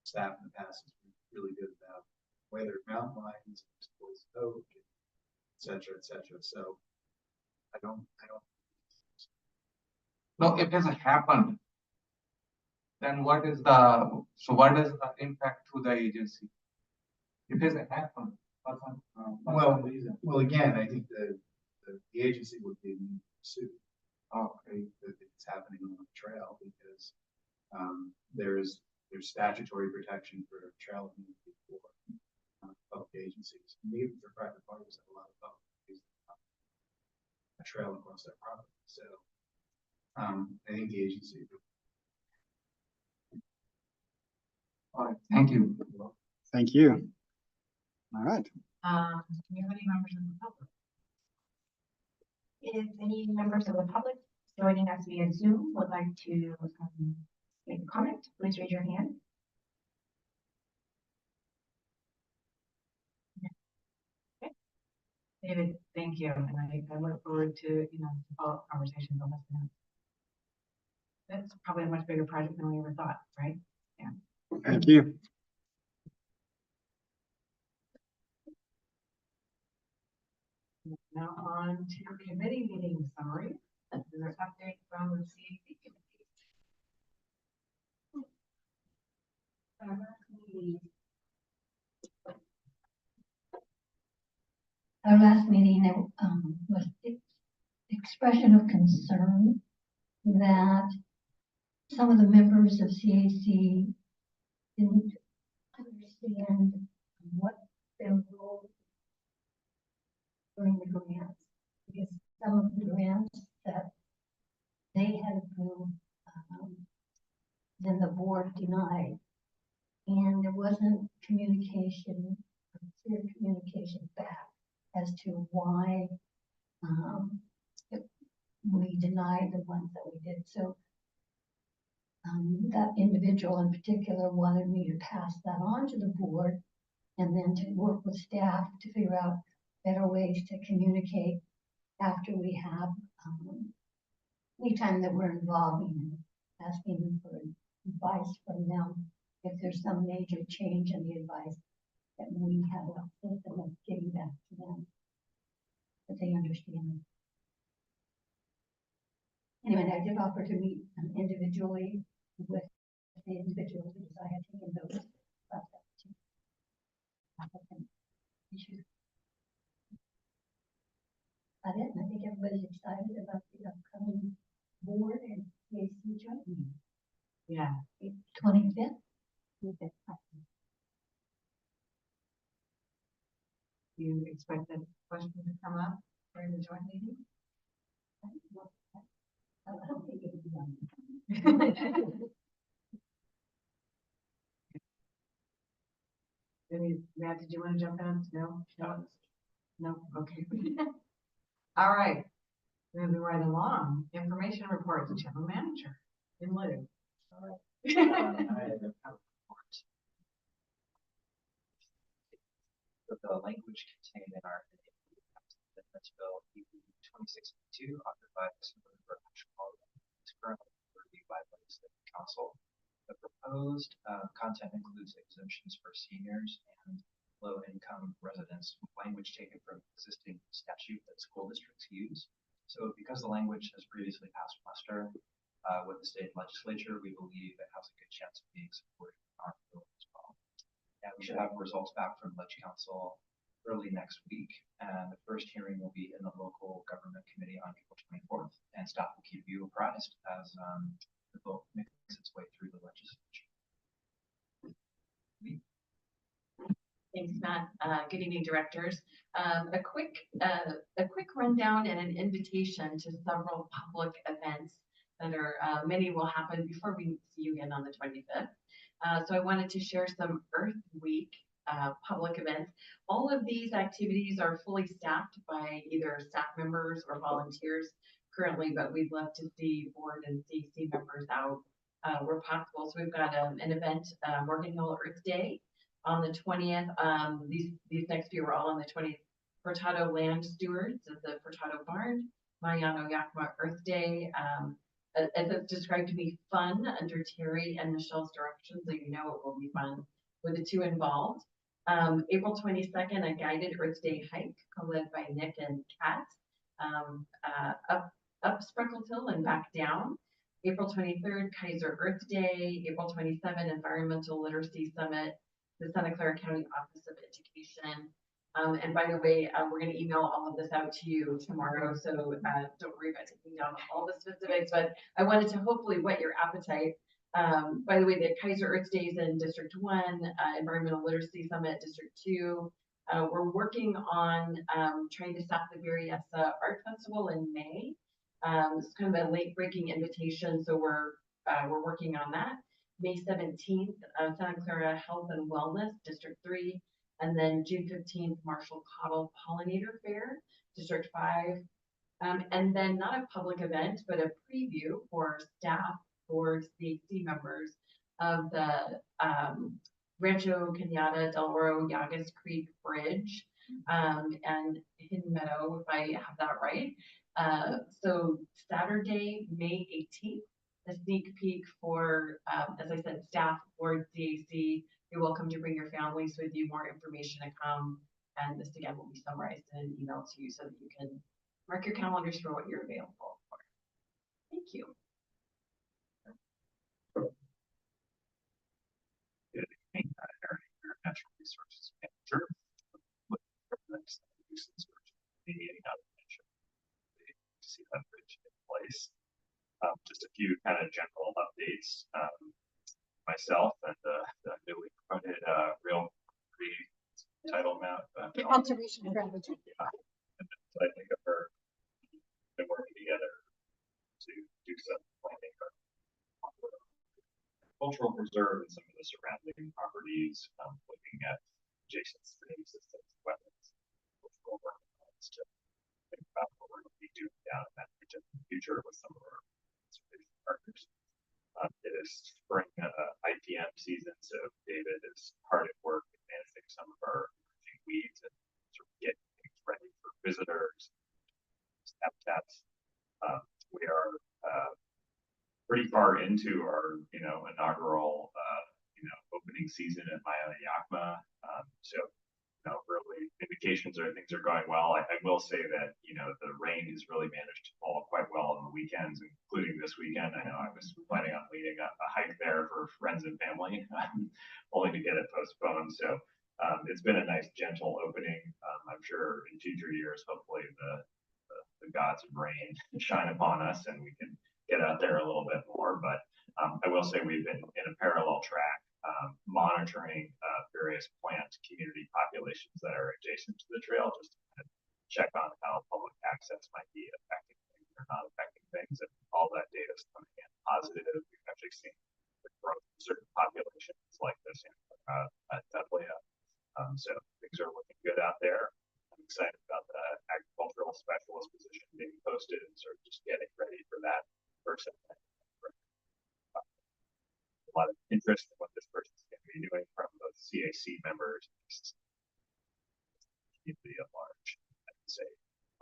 staff in the past has been really good about whether mountain lions, poison oak, et cetera, et cetera. So I don't. No, if it has happened, then what is the impact to the agency? If it has happened, Well, again, I think the agency would be sued. okay. That it's happening on the trail because there's statutory protection for trail immunity for public agencies. And even for private parties, have a lot of public use a trail across their property. So I think the agency. All right, thank you. Thank you. All right. Do you have any members of the public? If any members of the public joining us via Zoom would like to make a comment, please raise your hand. Okay. David, thank you. And I look forward to, follow-up conversations on this. That's probably a much bigger project than we ever thought, right? Yeah. Thank you. Now on to committee meeting summary. There's an update from the CAC committee. Our last meeting, was expression of concern that some of the members of CAC didn't understand what their role during the grants. Because some of the grants that they had approved, then the board denied. And there wasn't communication, clear communication back as to why we denied the ones that we did. So that individual in particular wanted me to pass that on to the board and then to work with staff to figure out better ways to communicate after we have anytime that we're involving and asking for advice from them. If there's some major change in the advice that we have a system of giving back to them, that they understand. Anyway, I did offer to meet individually with the individuals because I had taken notes about that too. Issues. About it, and I think everybody's excited about the upcoming board and CAC joint meeting. Yeah. 25th. Do you expect that question to come up during the joint meeting? I don't think it would be done. Maybe, Matt, did you want to jump in? No? No? No? Okay. All right. Moving right along. Information reports, general manager in lieu. I have a report. The language contained in our amendments bill, EB 2652, authored by Senator Ashcroft, is currently reviewed by the Legislative Council. The proposed content includes exemptions for seniors and low-income residents, with language taken from existing statute that school districts use. So because the language has previously passed muster with the state legislature, we believe it has a good chance of being supported in our bill as well. And we should have results back from Ledge Council early next week. And the first hearing will be in the local government committee on April 24th. And staff will keep you apprised as the bill makes its way through the legislature. Thanks, Matt. Good evening, directors. A quick rundown and an invitation to several public events that are, many will happen before we see you again on the 25th. So I wanted to share some Earth Week public events. All of these activities are fully staffed by either staff members or volunteers currently, but we'd love to see board and CAC members out where possible. So we've got an event, Morgan Hill Earth Day on the 20th. These next few are all on the 20th. Furtado Land Stewards at the Furtado Barn, Mariano Yakima Earth Day. As it's described to be fun under Terry and Michelle's direction, so you know it will be fun with the two involved. April 22nd, a guided Earth Day hike co-led by Nick and Kat, up Spreckles Hill and back down. April 23rd, Kaiser Earth Day. April 27th, Environmental Literacy Summit, the Santa Clara County Office of Education. And by the way, we're going to email all of this out to you tomorrow, so don't worry about taking down all the specifics, but I wanted to hopefully whet your appetite. By the way, the Kaiser Earth Days in District 1, Environmental Literacy Summit, District 2. We're working on trying to staff the Berryessa Art Festival in May. It's kind of a late-breaking invitation, so we're working on that. May 17th, Santa Clara Health and Wellness, District 3. And then June 15th, Marshall Cottle Pollinator Fair, District 5. And then not a public event, but a preview for staff, board, CAC members of the Rancho Cañada Del Oro Yagas Creek Bridge and Hidden Meadow, if I have that right. So Saturday, May 18th, a sneak peek for, as I said, staff, board, CAC. You're welcome to bring your families with you. More information to come And this again will be summarized in an email to you so that you can mark your calendars for what you're available for. Thank you. Natural resources manager. Mediating out of nature. To see that bridge in place. Just a few kind of general updates. Myself and the newly promoted real title map. Conservation strategy. Yeah. And so I think of her been working together to do some planning or cultural preserve and some of the surrounding properties, looking at adjacent stream systems, wetlands, cultural wetlands to think about what we're going to be doing down in that region in the future with some of our conservation partners. It is spring IPM season, so David is hard at work managing some of our emerging weeds and sort of getting things ready for visitors, habitats. We are pretty far into our, inaugural, opening season at Maya Yakima. So, really indications are things are going well. I will say that, the rain has really managed to fall quite well on the weekends, including this weekend. I know I was planning on leading a hike there for friends and family, only to get it postponed. So it's been a nice, gentle opening. I'm sure in future years, hopefully the gods of rain shine upon us and we can get out there a little bit more. But I will say we've been in a parallel track monitoring various plant community populations that are adjacent to the trail, just to kind of check on how public access might be affecting things or not affecting things. And all that data is coming in positive. We've actually seen the growth of certain populations like this at Dudley. So things are looking good out there. I'm excited about the agricultural specialist position being posted and sort of just getting ready for that person. A lot of interest in what this person is going to be doing from both CAC members and community at large. I would say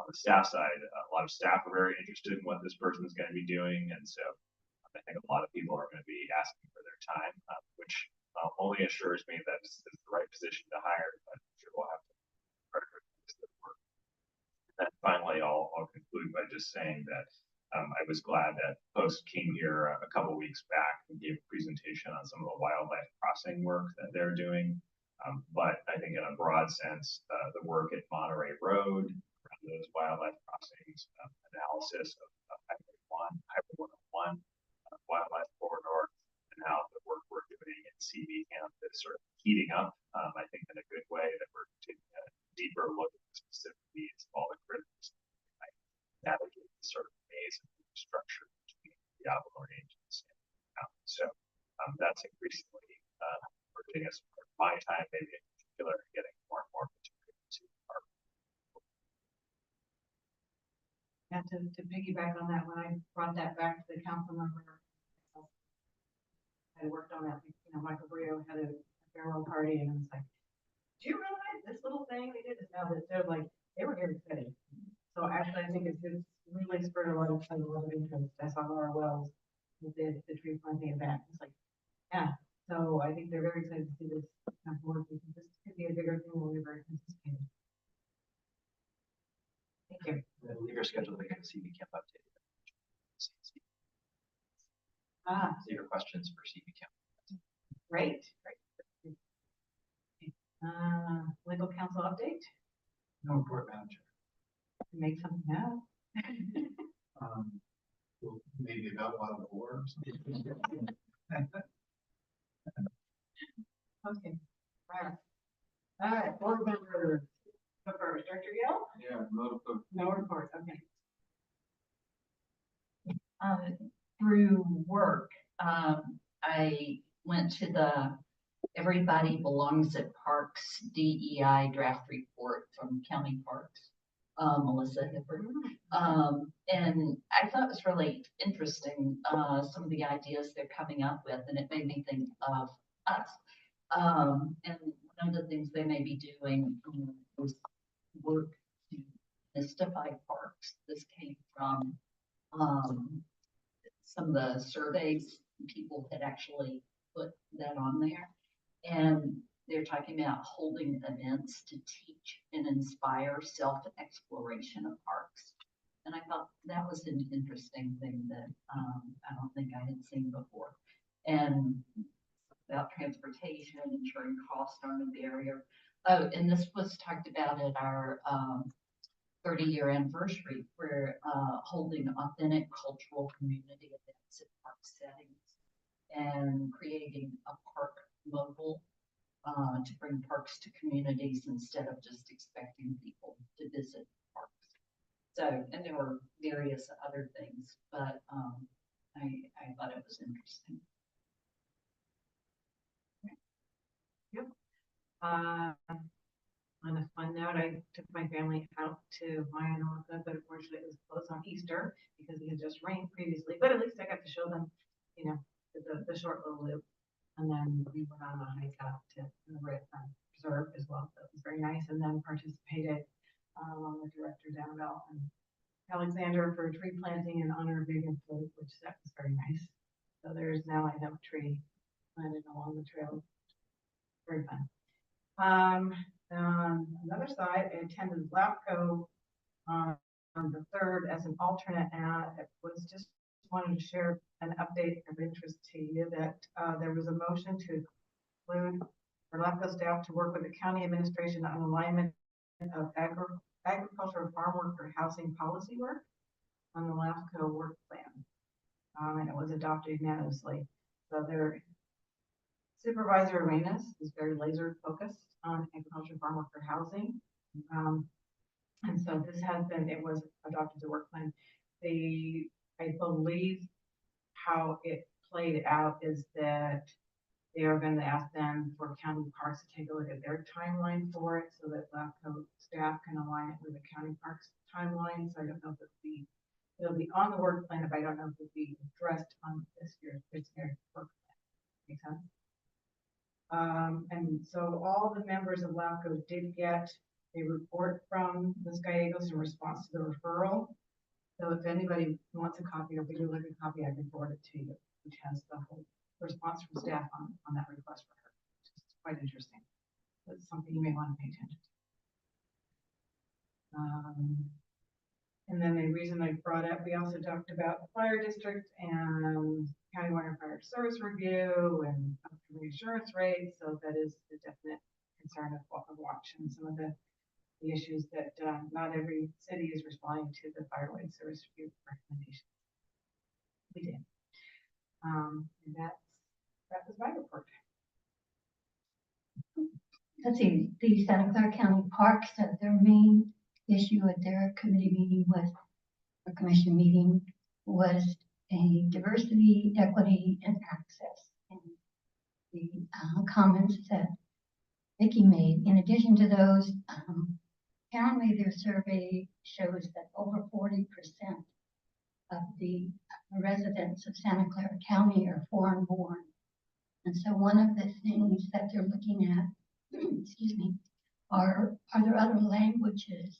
on the staff side, a lot of staff are very interested in what this person is going to be doing, and so I think a lot of people are going to be asking for their time, which only assures me that this is the right position to hire. But I'm sure we'll have to prioritize the work. And finally, I'll conclude by just saying that I was glad that Post came here a couple weeks back and gave a presentation on some of the wildlife crossing work that they're doing. But I think in a broad sense, the work at Monterey Road, around those wildlife crossings, analysis of Highway 101, wildlife corridor, and how the work we're doing in CV Camp is sort of heating up, I think in a good way, that we're taking a deeper look at the specific needs of all the critters that navigate the sort of maze and structure between the Diablo Range and the San Mountain. So that's increasingly taking us my time, maybe in particular, getting more and more material to our. And to piggyback on that, when I brought that back to the council member, I worked on that, Michael Brio had a farewell party and I was like, do you realize this little thing they did? Now that they're like, they were very excited. So actually, I think it's really spurred a lot of interest. I saw Laura Wells with the tree planting event. It's like, yeah. So I think they're very excited to see this kind of work because this could be a bigger thing than we ever anticipated. Thank you. I believe you're scheduled to get a CV Camp update. So your questions for CV Camp. Great. Legal counsel update. No report, manager. Make something out. Well, maybe about wild boar or something. Okay. All right. Board member. First, Director Gill? Yeah, No report. Okay. Through work, I went to the Everybody Belongs at Parks DEI draft report from County Parks, Melissa Hibbert. And I thought it was really interesting, some of the ideas they're coming up with, and it made me think of us. And one of the things they may be doing is work to mystify parks. This came from some of the surveys people had actually put that on there. And they're talking about holding events to teach and inspire self-exploration of parks. And I thought that was an interesting thing that I don't think I had seen before. And about transportation, ensuring costs aren't a barrier. Oh, and this was talked about at our 30-year anniversary. We're holding authentic cultural community events at park settings and creating a park mobile to bring parks to communities instead of just expecting people to visit parks. So, and there were various other things, but I thought it was interesting. Yep. On a fun note, I took my family out to Myanmar, but unfortunately it was closed on Easter because it had just rained previously, but at least I got to show them, you know, the short little loop. And then we went on a hike out to the Reserve as well. So it was very nice. And then participated along with Director Danville and Alexander for tree planting in honor of Big and Flute, which that was very nice. So there's now an oak tree planted along the trail. Very fun. On another side, I attended LAFCO on the 3rd as an alternate, and it was just wanted to share an update of interest to you that there was a motion to include for LAFCO staff to work with the county administration on alignment of agricultural farm worker housing policy work on the LAFCO work plan. And it was adopted unanimously. So their Supervisor Arenas is very laser focused on agricultural farm worker housing. And so this has been, it was adopted as a work plan. I believe how it played out is that they are going to ask them for county parks to take a look at their timeline for it so that LAFCO staff can align it with the county parks timeline. So I don't know if it'll be on the work plan, but I don't know if it'll be addressed on this year's work plan. Make sense? And so all the members of LAFCO did get a report from Ms. Gallegos in response to the referral. So if anybody wants a copy or video like a copy, I can forward it to you, which has the whole response from staff on that request for her. It's quite interesting. That's something you may want to pay attention to. And then the reason I brought up, we also talked about the fire district and countywide fire service review and insurance rates. So that is the definite concern of watching some of the issues that not every city is responding to the firewide service review recommendations. We did. And that was my report. Let's see, the Santa Clara County Parks, their main issue at their committee meeting was, or commission meeting, was a diversity, equity, and access. And the comments that Vicki made, in addition to those, apparently their survey shows that over 40% of the residents of Santa Clara County are foreign born. And so one of the things that they're looking at, excuse me, are there other languages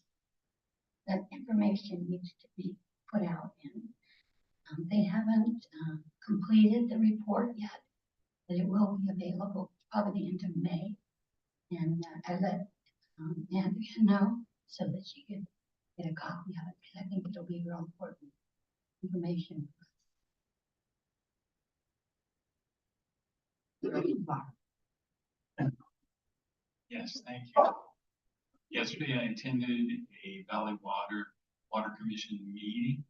that information needs to be put out in? They haven't completed the report yet, but it will be available probably into May. And I let Andrea know so that she could get a copy of it, because I think it'll be real important information. Yes, thank you. Yesterday, I attended a Valley Water Commission meeting.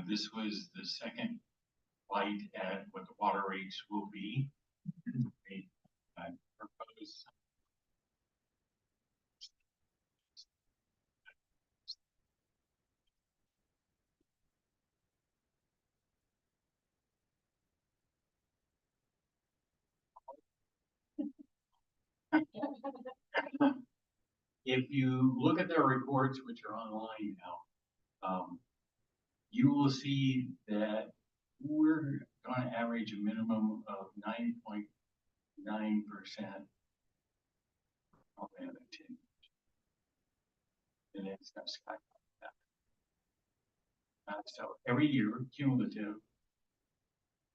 This was the second bite at what the water rates will be. I propose if you look at their reports, which are online now, you will see that we're going to average a minimum of 9.9% of that activity. And it's not sky that. So every year, cumulative,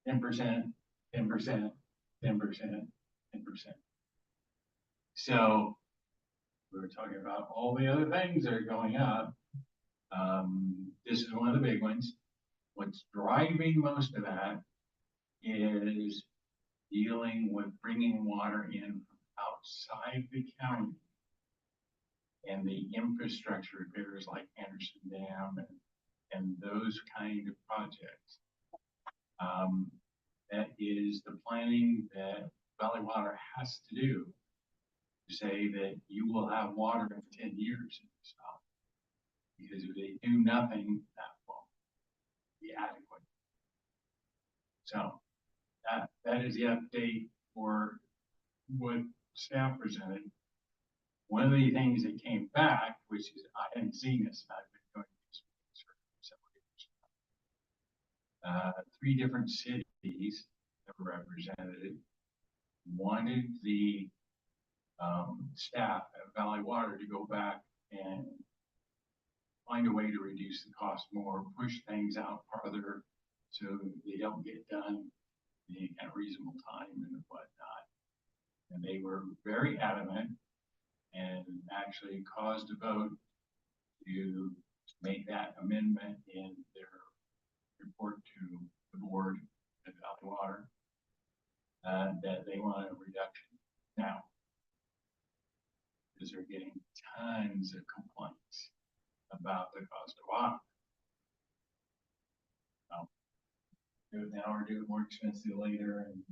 10%, 10%, 10%, 10%. So we were talking about all the other things that are going up. This is one of the big ones. What's driving most of that is dealing with bringing water in from outside the county. And the infrastructure repairs like Anderson Dam and those kind of projects. That is the planning that Valley Water has to do to say that you will have water in 10 years in the South. Because if they do nothing, that won't be adequate. So that is the update for what staff presented. One of the things that came back, which is I hadn't seen this, and I've been going to these meetings for several years. 3 different cities that were represented wanted the staff at Valley Water to go back and find a way to reduce the cost more, push things out farther so they don't get done in a reasonable time and whatnot. And they were very adamant and actually caused a vote to make that amendment in their report to the board at Valley Water, that they want a reduction now. Because they're getting tons of complaints about the cost of water. Do it now or do it more expensive later, and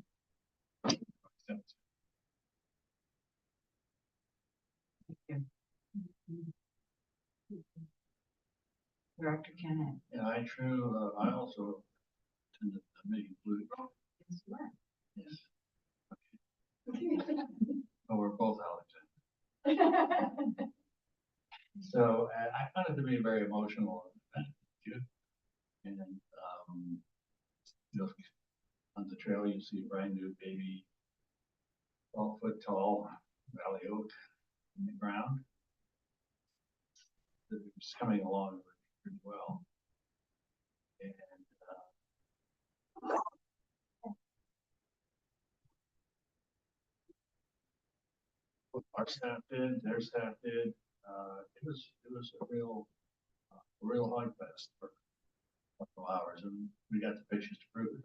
Director Kenneth. yeah, I also attended the meeting. Yes, you are. Yes. Okay. Oh, we're both Alexander. So I found it to be very emotional. And you know, on the trail, you see a brand new baby, 12-foot tall valley oak in the ground. It's coming along pretty well. And our staff did, their staff did. It was a real hug fest for a couple hours, and we got the pictures to prove it.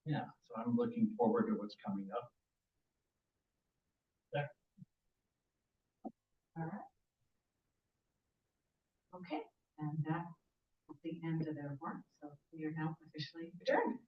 Yeah, so I'm looking forward to what's coming up. There. All right. Okay, and that is the end of their work, so we are now officially adjourned.